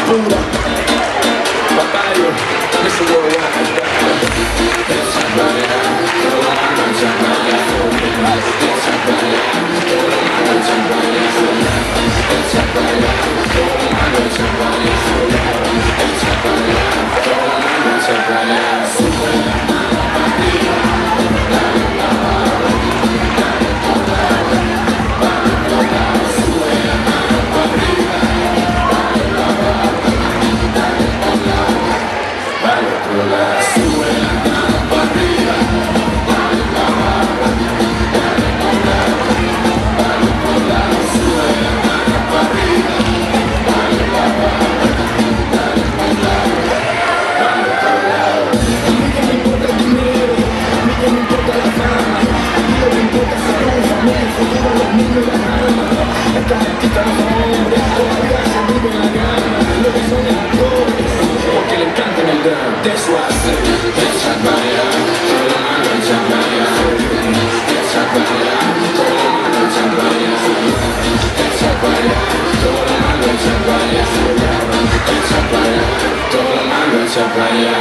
Buddha, Papaya, Mr. Worldwide. Esa playa, toda la noche en playa. Esa playa, toda la noche en playa. Esa playa, toda la noche en playa. Esa playa, toda la noche en playa. Sube la mano para arriba, dale la mano, dale por lado, dale por lado. Sube la mano para arriba, dale la mano, dale por lado, dale por lado. Sube la mano para arriba, dale la mano, dale por lado, dale por lado. Sube la mano para arriba, dale la mano, dale por lado, dale por lado. A mí que me importa el dinero, a mí que me importa la fama, a mí lo que importa es ser un famoso, todos los niños y las almas. Estas artistas no son hombres, todavía se viven la gana, lo que son es actores, porque le encantan el drama. That's why I say, esa playa, toda la mano en esa playa. Esa playa, toda la mano en esa playa. Esa playa, toda la mano en esa playa. Esa playa, toda la mano en esa playa.